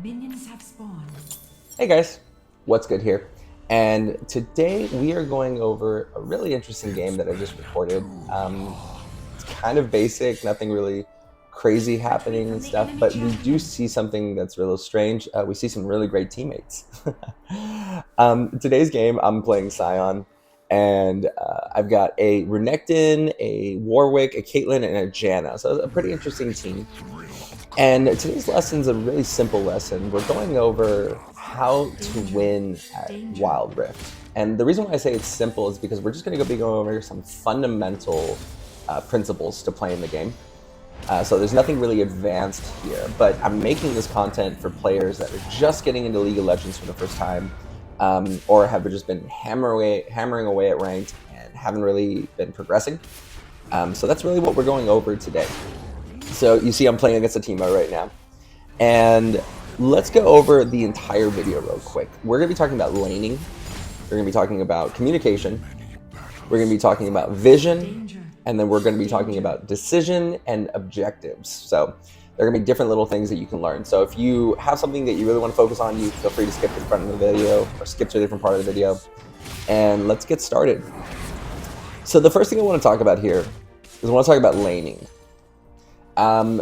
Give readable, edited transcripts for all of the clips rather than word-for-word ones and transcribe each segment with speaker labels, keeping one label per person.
Speaker 1: Minions have spawned.
Speaker 2: Hey guys, what's good here? And today we are going over a really interesting game that I just recorded. It's kind of basic, nothing really crazy happening and stuff, but we do see something that's a little strange. We see some really great teammates. Today's game, I'm playing Sion, and I've got a Renekton, a Warwick, a Caitlyn, and a Janna. So it's a pretty interesting team. And today's lesson is a really simple lesson. We're going over how to win at Wild Rift. And the reason why I say it's simple is because we're just going to be going over some fundamental principles to play in the game. So there's nothing really advanced here, but I'm making this content for players that are just getting into League of Legends for the first time, or have just been hammering away at ranked and haven't really been progressing. So that's really what we're going over today. So you see I'm playing against a Teemo right now. And let's go over the entire video real quick. We're going to be talking about laning. We're going to be talking about communication. We're going to be talking about vision. And then we're going to be talking about decision and objectives. So there are going to be different little things that you can learn. So if you have something that you really want to focus on, you feel free to skip to the front of the video or skip to a different part of the video. And let's get started. So the first thing I want to talk about here is I want to talk about laning.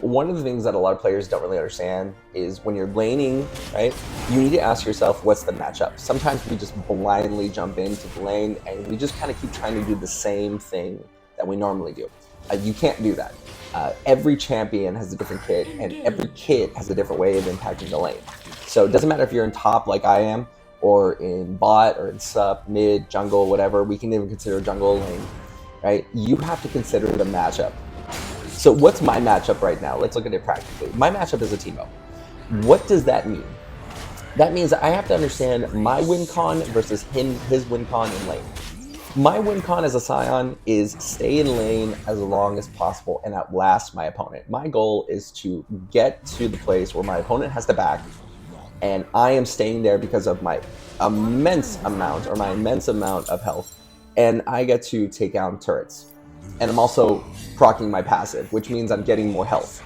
Speaker 2: One of the things that a lot of players don't really understand is when you're laning, right, you need to ask yourself, what's the matchup? Sometimes we just blindly jump into the lane and we just kind of keep trying to do the same thing that we normally do. You can't do that. Every champion has a different kit, and every kit has a different way of impacting the lane. So it doesn't matter if you're in top like I am, or in bot, or in sup, mid, jungle, whatever. We can even consider jungle a lane, right? You have to consider the matchup. So what's my matchup right now? Let's look at it practically. My matchup is a Teemo. What does that mean? That means I have to understand my win con versus his win con in lane. My win con as a Sion is stay in lane as long as possible and outlast my opponent. My goal is to get to the place where my opponent has to back, and I am staying there because of my immense amount of health, and I get to take down turrets. And I'm also proccing my passive, which means I'm getting more health.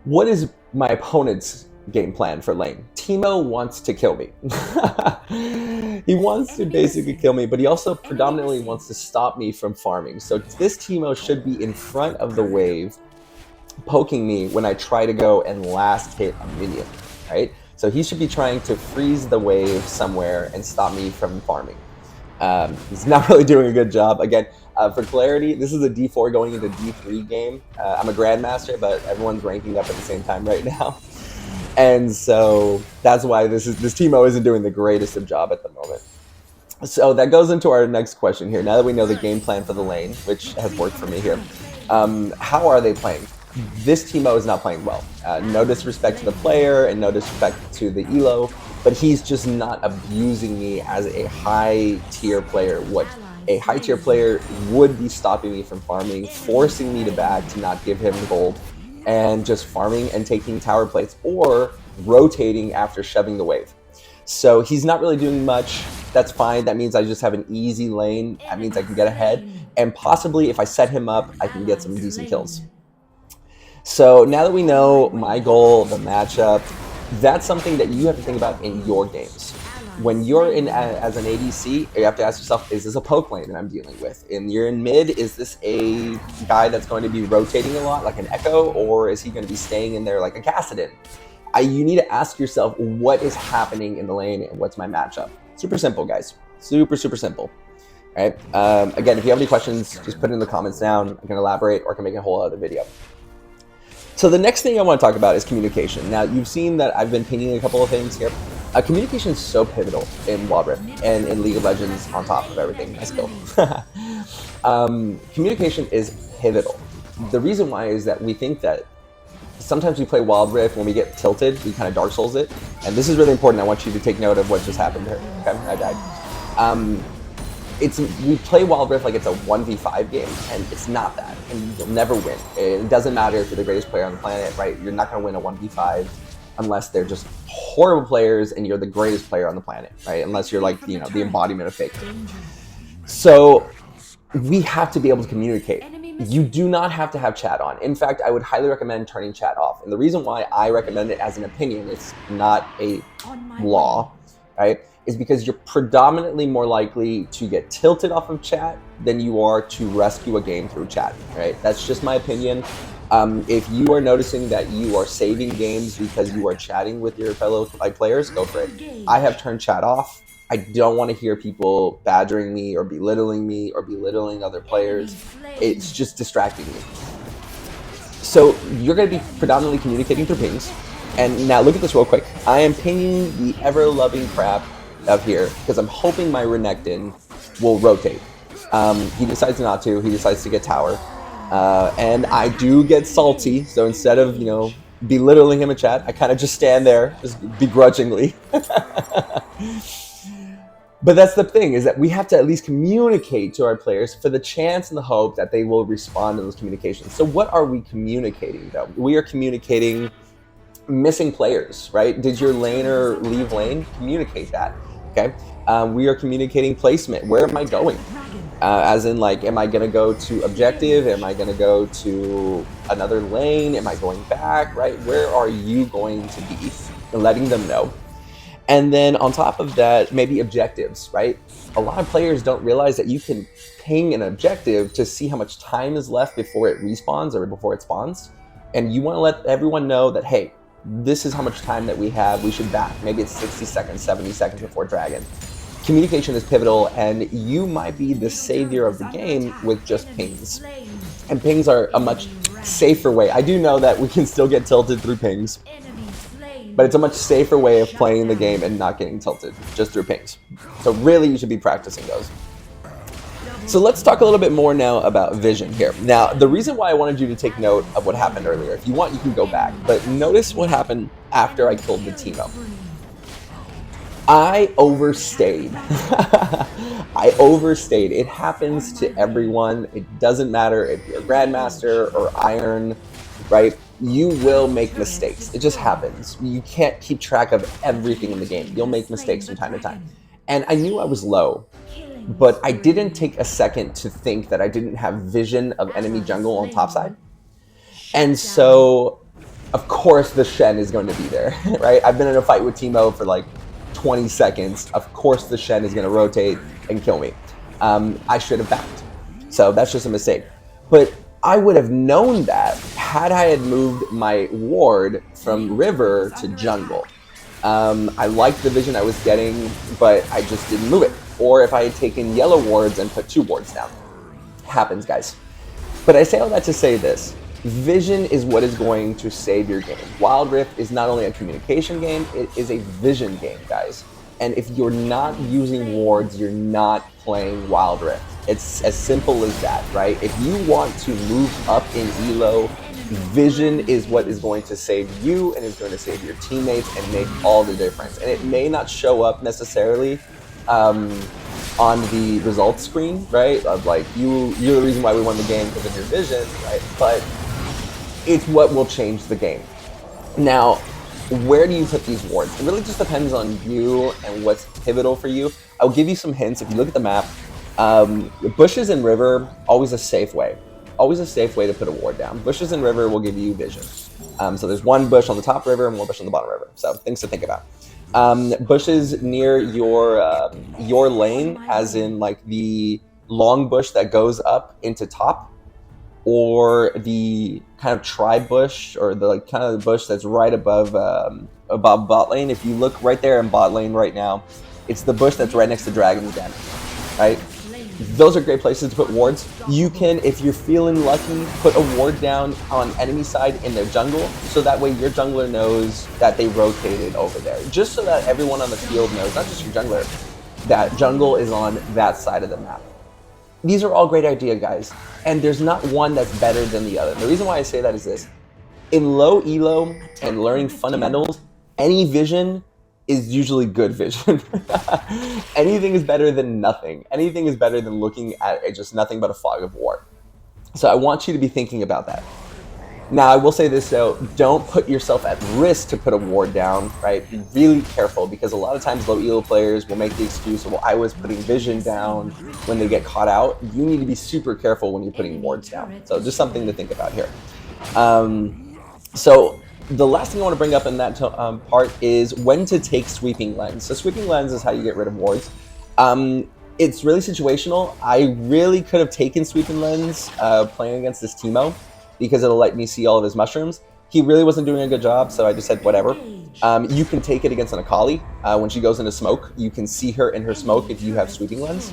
Speaker 2: What is my opponent's game plan for lane? Teemo wants to kill me. He wants to basically kill me, but he also predominantly wants to stop me from farming. So this Teemo should be in front of the wave, poking me when I try to go and last hit a minion, right? So he should be trying to freeze the wave somewhere and stop me from farming. He's not really doing a good job. Again, for clarity, this is a D4 going into D3 game. I'm a Grandmaster, but everyone's ranking up at the same time right now. And so that's why this Teemo isn't doing the greatest of job at the moment. So that goes into our next question here. Now that we know the game plan for the lane, which has worked for me here, how are they playing? This Teemo is not playing well. No disrespect to the player and no disrespect to the elo, but he's just not abusing me as a high tier player would. A high tier player would be stopping me from farming, forcing me to back to not give him gold, and just farming and taking tower plates or rotating after shoving the wave. So he's not really doing much. That's fine. That means I just have an easy lane. That means I can get ahead, and possibly if I set him up, I can get some decent kills. So now that we know my goal, the matchup, that's something that you have to think about in your games. When you're in as an ADC, you have to ask yourself, is this a poke lane that I'm dealing with? And you're in mid, is this a guy that's going to be rotating a lot like an Echo, or is he going to be staying in there like a Kassadin? You need to ask yourself, what is happening in the lane and what's my matchup? Super simple, guys. Super simple. All right. Again, if you have any questions, just put it in the comments down. I can elaborate or I can make a whole other video. So the next thing I want to talk about is communication. Now, you've seen that I've been painting a couple of things here. Communication is so pivotal in Wild Rift and in League of Legends on top of everything. Let's go. Communication is pivotal. The reason why is that we think that sometimes we play Wild Rift, when we get tilted, we kind of Dark Souls it. And this is really important. I want you to take note of what just happened here. Okay, I died. We play Wild Rift like it's a 1v5 game, and it's not that. And you'll never win. It doesn't matter if you're the greatest player on the planet, right? You're not going to win a 1v5 unless they're just horrible players and you're the greatest player on the planet, right? Unless you're like, the embodiment of fake. So we have to be able to communicate. You do not have to have chat on. In fact, I would highly recommend turning chat off. And the reason why I recommend it as an opinion, it's not a law, right, is because you're predominantly more likely to get tilted off of chat than you are to rescue a game through chat, right? That's just my opinion. If you are noticing that you are saving games because you are chatting with your fellow players, go for it. I have turned chat off. I don't want to hear people badgering me or belittling other players. It's just distracting me. So you're going to be predominantly communicating through pings. And now look at this real quick. I am pinging the ever-loving crap up here because I'm hoping my Renekton will rotate. He decides not to. He decides to get tower. And I do get salty. So instead of, belittling him in chat, I kind of just stand there, just begrudgingly. But that's the thing, is that we have to at least communicate to our players for the chance and the hope that they will respond to those communications. So what are we communicating, though? We are communicating missing players, right? Did your laner leave lane? Communicate that, okay? We are communicating placement. Where am I going? As in, like, am I going to go to objective? Am I going to go to another lane? Am I going back, right? Where are you going to be? And letting them know. And then on top of that, maybe objectives, right? A lot of players don't realize that you can ping an objective to see how much time is left before it respawns or before it spawns. And you want to let everyone know that, hey, this is how much time that we have. We should back. Maybe it's 60 seconds, 70 seconds before Dragon. Communication is pivotal, and you might be the savior of the game with just pings. And pings are a much safer way. I do know that we can still get tilted through pings, but it's a much safer way of playing the game and not getting tilted, just through pings. So really, you should be practicing those. So let's talk a little bit more now about vision here. Now, the reason why I wanted you to take note of what happened earlier, if you want, you can go back, but notice what happened after I killed the Teemo. I overstayed. I overstayed. It happens to everyone. It doesn't matter if you're a Grandmaster or Iron, right? You will make mistakes. It just happens. You can't keep track of everything in the game. You'll make mistakes from time to time. And I knew I was low, but I didn't take a second to think that I didn't have vision of enemy jungle on top side. And so, of course, the Shen is going to be there, right? I've been in a fight with Teemo for like 20 seconds. Of course, the Shen is going to rotate and kill me. I should have backed. So that's just a mistake. But I would have known that had I had moved my ward from river to jungle. I liked the vision I was getting, but I just didn't move it. Or if I had taken yellow wards and put 2 wards down. Happens, guys. But I say all that to say this. Vision is what is going to save your game. Wild Rift is not only a communication game, it is a vision game, guys. And if you're not using wards, you're not playing Wild Rift. It's as simple as that, right? If you want to move up in elo, vision is what is going to save you and is going to save your teammates and make all the difference. And it may not show up necessarily on the results screen, right? Of like, you're the reason why we won the game because of your vision, right? But it's what will change the game. Now, where do you put these wards? It really just depends on you and what's pivotal for you. I'll give you some hints. If you look at the map, bushes and river, always a safe way. Always a safe way to put a ward down. Bushes and river will give you vision. So there's 1 bush on the top river and 1 bush on the bottom river. So things to think about. Bushes near your lane, as in like the long bush that goes up into top, or the kind of tri bush, or the like kind of the bush that's right above bot lane. If you look right there in bot lane right now, it's the bush that's right next to Dragon's Den, right? Those are great places to put wards. You can, if you're feeling lucky, put a ward down on enemy side in their jungle, so that way your jungler knows that they rotated over there. Just so that everyone on the field knows, not just your jungler, that jungle is on that side of the map. These are all great ideas, guys, and there's not one that's better than the other. The reason why I say that is this. In low elo and learning fundamentals, any vision is usually good vision. Anything is better than nothing. Anything is better than looking at just nothing but a fog of war. So I want you to be thinking about that. Now, I will say this though, don't put yourself at risk to put a ward down, right? Be really careful, because a lot of times low elo players will make the excuse, well, I was putting vision down when they get caught out. You need to be super careful when you're putting wards down. So just something to think about here. So the last thing I want to bring up in that part is when to take Sweeping Lens. So Sweeping Lens is how you get rid of wards. It's really situational. I really could have taken Sweeping Lens playing against this Teemo, because it'll let me see all of his mushrooms. He really wasn't doing a good job, so I just said whatever. You can take it against an Akali. When she goes into smoke, you can see her in her smoke if you have Sweeping Lens.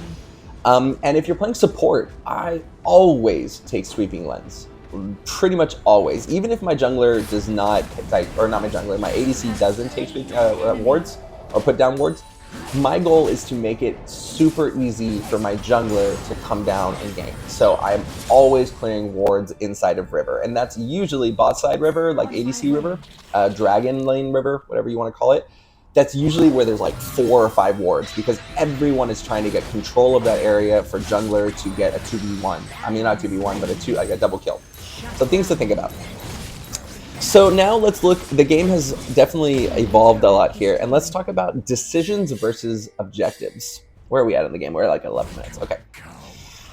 Speaker 2: And if you're playing support, I always take Sweeping Lens. Pretty much always. Even if my jungler does not, or not my jungler, my ADC doesn't take wards, or put down wards, my goal is to make it super easy for my jungler to come down and gank. So I'm always clearing wards inside of river, and that's usually bot side river, like ADC river, dragon lane river, whatever you want to call it. That's usually where there's like 4 or 5 wards, because everyone is trying to get control of that area for jungler to get a 2v1. I mean, not 2v1, but a double kill. So things to think about. So now let's look, the game has definitely evolved a lot here, and let's talk about decisions versus objectives. Where are we at in the game? We're at like 11 minutes, okay.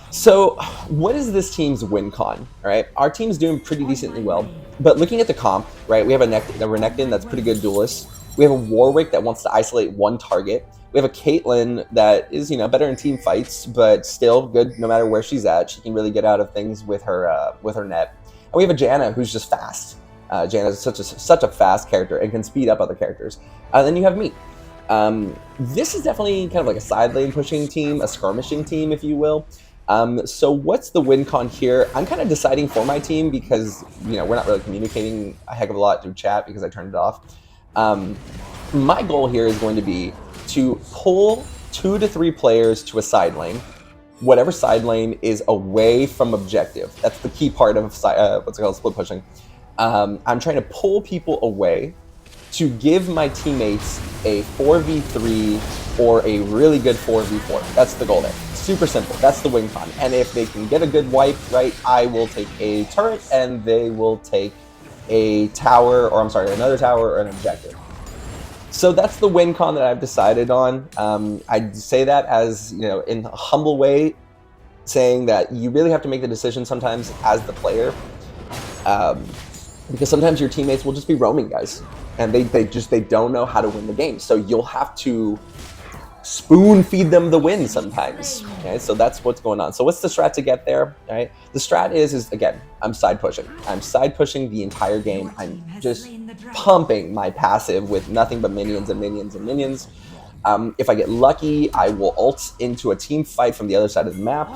Speaker 2: So what is this team's win con, all right? Our team's doing pretty decently well, but looking at the comp, right, we have a Renekton that's pretty good duelist. We have a Warwick that wants to isolate one target. We have a Caitlyn that is, better in team fights, but still good no matter where she's at. She can really get out of things with her net. And we have a Janna who's just fast. Janna is such a fast character and can speed up other characters. Then you have me. This is definitely kind of like a side lane pushing team, a skirmishing team, if you will. So what's the win con here? I'm kind of deciding for my team because, we're not really communicating a heck of a lot through chat because I turned it off. My goal here is going to be to pull 2 to 3 players to a side lane. Whatever side lane is away from objective. That's the key part of split pushing. I'm trying to pull people away to give my teammates a 4v3 or a really good 4v4. That's the goal there. Super simple. That's the win con. And if they can get a good wipe, right, I will take a turret and they will take a tower, or I'm sorry, another tower or an objective. So that's the win con that I've decided on. I say that as, in a humble way, saying that you really have to make the decision sometimes as the player. Because sometimes your teammates will just be roaming, guys, and they don't know how to win the game. So you'll have to spoon feed them the win sometimes. Okay, so that's what's going on. So what's the strat to get there? All right, the strat is again, I'm side pushing. I'm side pushing the entire game. I'm just pumping my passive with nothing but minions and minions and minions. If I get lucky, I will ult into a team fight from the other side of the map.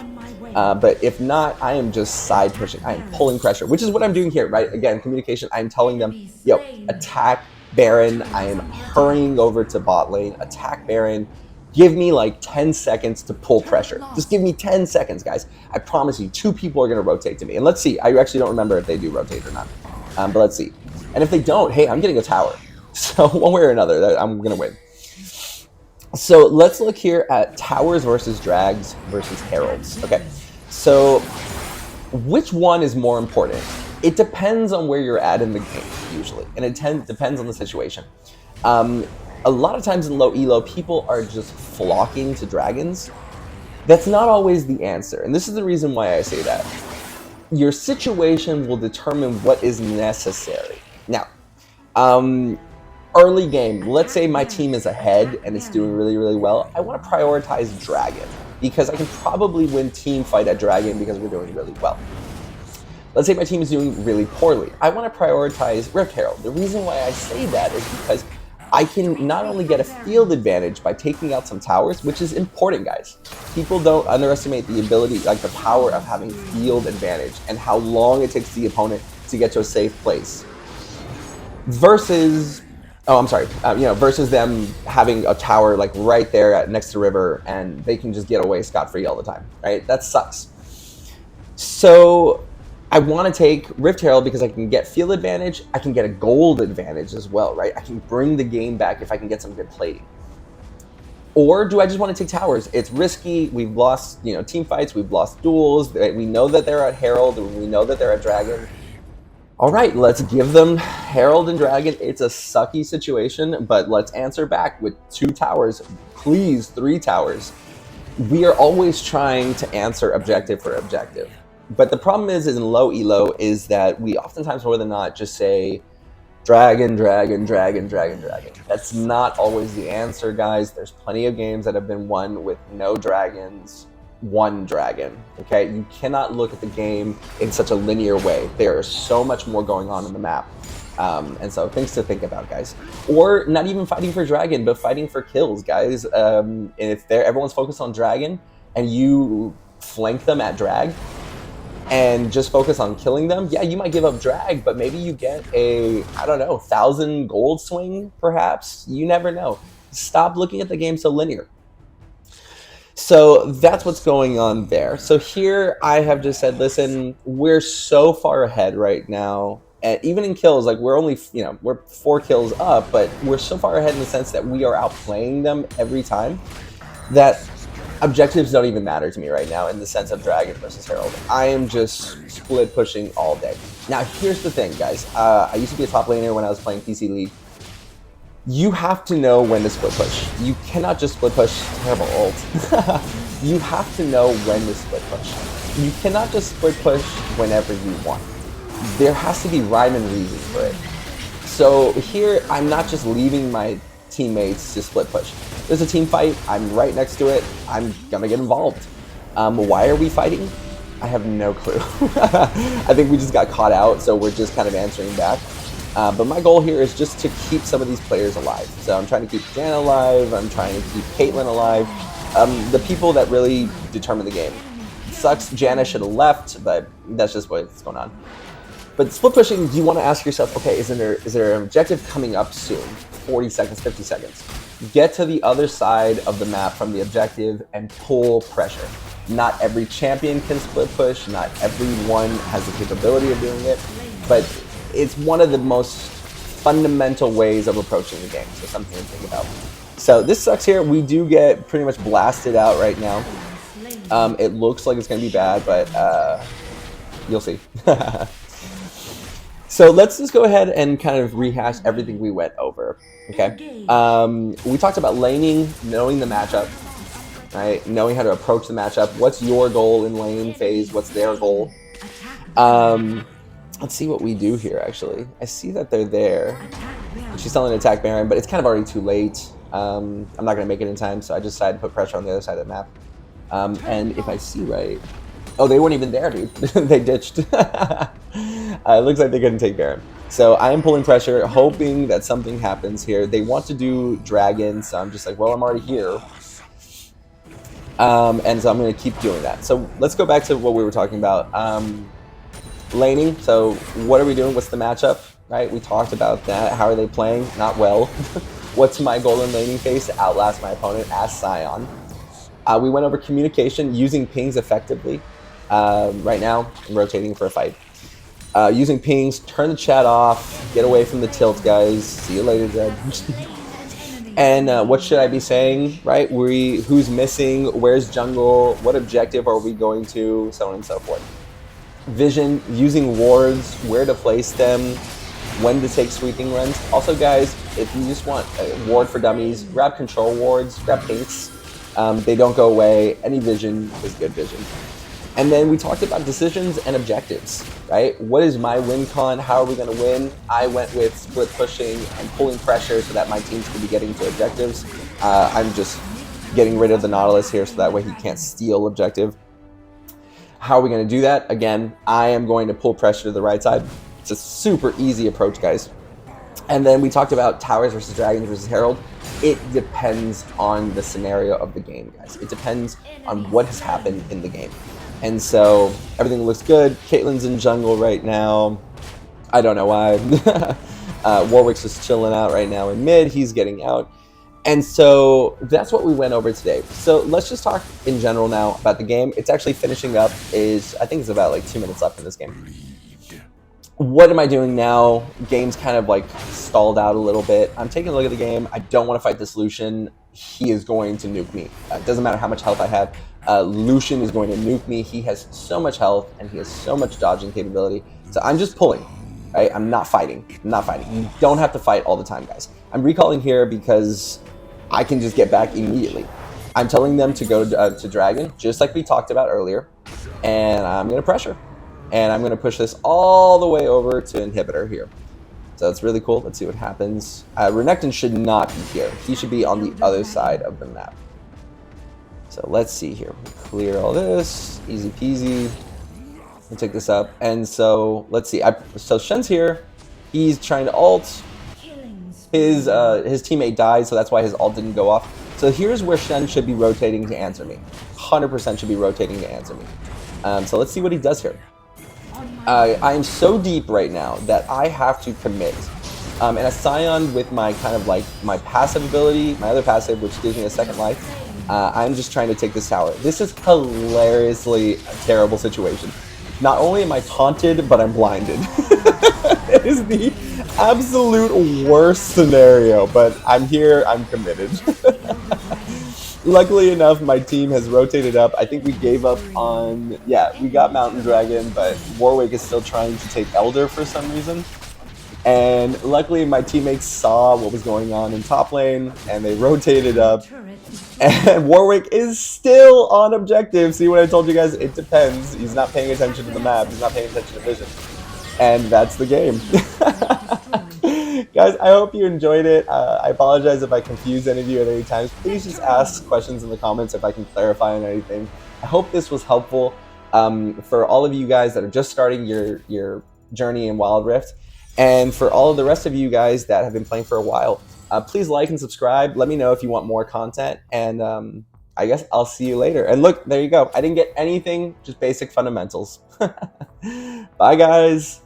Speaker 2: But if not, I am just side pushing. I am pulling pressure, which is what I'm doing here, right? Again, communication. I'm telling them, yo, attack Baron. I am hurrying over to bot lane. Attack Baron. Give me like 10 seconds to pull pressure. Just give me 10 seconds, guys. I promise you, 2 people are going to rotate to me. And let's see. I actually don't remember if they do rotate or not. But let's see. And if they don't, hey, I'm getting a tower. So one way or another, I'm going to win. So let's look here at towers versus drags versus heralds. Okay, so which one is more important? It depends on where you're at in the game, usually, and it depends on the situation. A lot of times in low elo, people are just flocking to dragons. That's not always the answer, and this is the reason why I say that. Your situation will determine what is necessary. Now, early game, let's say my team is ahead and it's doing really, really well. I want to prioritize Dragon because I can probably win team fight at Dragon because we're doing really well. Let's say my team is doing really poorly. I want to prioritize Rift Herald. The reason why I say that is because I can not only get a field advantage by taking out some towers, which is important, guys. People don't underestimate the ability, like the power of having field advantage and how long it takes the opponent to get to a safe place. Versus versus them having a tower like right there next to river and they can just get away scot-free all the time, right? That sucks. So I want to take Rift Herald because I can get field advantage, I can get a gold advantage as well, right? I can bring the game back if I can get some good plating. Or do I just want to take towers? It's risky. We've lost, team fights, we've lost duels. We know that they're at Herald, and we know that they're at Dragon. All right, let's give them Herald and Dragon. It's a sucky situation, but let's answer back with 2 towers. Please, 3 towers. We are always trying to answer objective for objective. But the problem is in low elo is that we oftentimes more than not just say dragon, dragon, dragon, dragon, dragon. That's not always the answer, guys. There's plenty of games that have been won with no dragons, 1 dragon. Okay, you cannot look at the game in such a linear way. There is so much more going on in the map. And so things to think about, guys. Or not even fighting for dragon, but fighting for kills, guys. If everyone's focused on dragon and you flank them at drag and just focus on killing them, yeah, you might give up drag, but maybe you get a, I don't know, 1,000 gold swing, perhaps. You never know. Stop looking at the game so linear. So that's what's going on there. So here I have just said, listen, we're so far ahead right now. And even in kills, like we're only, we're 4 kills up, but we're so far ahead in the sense that we are outplaying them every time that objectives don't even matter to me right now in the sense of Dragon versus Herald. I am just split pushing all day. Now, here's the thing, guys. I used to be a top laner when I was playing PC League. You have to know when to split push. You cannot just split push. Terrible ult. You have to know when to split push. You cannot just split push whenever you want. There has to be rhyme and reason for it. So here, I'm not just leaving my teammates to split push. There's a team fight. I'm right next to it. I'm gonna get involved. Why are we fighting? I have no clue. I think we just got caught out, so we're just kind of answering back. But my goal here is just to keep some of these players alive. So I'm trying to keep Janna alive. I'm trying to keep Caitlyn alive. The people that really determine the game. It sucks. Janna should have left, but that's just what's going on. But split pushing, you want to ask yourself, okay, is there an objective coming up soon? 40 seconds, 50 seconds. Get to the other side of the map from the objective and pull pressure. Not every champion can split push. Not everyone has the capability of doing it. But it's one of the most fundamental ways of approaching the game. So something to think about. So this sucks here. We do get pretty much blasted out right now. It looks like it's going to be bad, but you'll see. So let's just go ahead and kind of rehash everything we went over, okay? We talked about laning, knowing the matchup, right? Knowing how to approach the matchup. What's your goal in lane phase? What's their goal? Let's see what we do here, actually. I see that they're there. She's telling to attack Baron, but it's kind of already too late. I'm not going to make it in time, so I just decided to put pressure on the other side of the map. And if I see right... Oh, they weren't even there, dude. They ditched. It looks like they couldn't take Baron. So I am pulling pressure, hoping that something happens here. They want to do Dragon, so I'm just like, well, I'm already here. And so I'm going to keep doing that. So let's go back to what we were talking about. Laning. So what are we doing? What's the matchup? Right? We talked about that. How are they playing? Not well. What's my goal in laning phase? To outlast my opponent as Sion. We went over communication, using pings effectively. Right now, I'm rotating for a fight. Using pings, turn the chat off, get away from the tilt, guys. See you later, Jed. And what should I be saying, right? Who's missing? Where's jungle? What objective are we going to? So on and so forth. Vision, using wards, where to place them, when to take sweeping runs. Also, guys, if you just want a ward for dummies, grab control wards, grab pinks. They don't go away. Any vision is good vision. And then we talked about decisions and objectives, right? What is my win con? How are we going to win? I went with split pushing and pulling pressure so that my teams could be getting to objectives. I'm just getting rid of the Nautilus here so that way he can't steal objective. How are we going to do that? Again, I am going to pull pressure to the right side. It's a super easy approach, guys. And then we talked about towers versus dragons versus herald. It depends on the scenario of the game, guys. It depends on what has happened in the game. And so everything looks good. Caitlyn's in jungle right now. I don't know why. Warwick's just chilling out right now in mid. He's getting out. And so that's what we went over today. So let's just talk in general now about the game. It's actually finishing up. I think it's about like 2 minutes left in this game. What am I doing now? Game's kind of like stalled out a little bit. I'm taking a look at the game. I don't want to fight this Lucian. He is going to nuke me. It doesn't matter how much health I have. Lucian is going to nuke me. He has so much health and he has so much dodging capability. So I'm just pulling. right? I'm not fighting. You don't have to fight all the time, guys. I'm recalling here because I can just get back immediately. I'm telling them to go to Dragon, just like we talked about earlier, and I'm going to pressure. And I'm going to push this all the way over to Inhibitor here. So it's really cool. Let's see what happens. Renekton should not be here. He should be on the other side of the map. So let's see here. Clear all this. Easy peasy. We'll take this up. And so let's see. So Shen's here. He's trying to ult. His teammate died, so that's why his ult didn't go off. So here's where Shen should be rotating to answer me. 100% should be rotating to answer me. So let's see what he does here. I am so deep right now that I have to commit. And a Scion with my kind of like my passive ability, my other passive, which gives me a second life, I'm just trying to take this tower. This is hilariously a terrible situation. Not only am I taunted, but I'm blinded. It is the absolute worst scenario, but I'm here, I'm committed. Luckily enough, my team has rotated up. I think we gave up on, yeah, we got Mountain Dragon, but Warwick is still trying to take Elder for some reason. And luckily, my teammates saw what was going on in top lane, and they rotated up. And Warwick is still on objective. See what I told you guys? It depends. He's not paying attention to the map. He's not paying attention to vision. And that's the game. Guys, I hope you enjoyed it. I apologize if I confused any of you at any times. Please just ask questions in the comments if I can clarify on anything. I hope this was helpful for all of you guys that are just starting your journey in Wild Rift. And for all of the rest of you guys that have been playing for a while, please like and subscribe. Let me know if you want more content. And I guess I'll see you later. And look, there you go. I didn't get anything, just basic fundamentals. Bye, guys.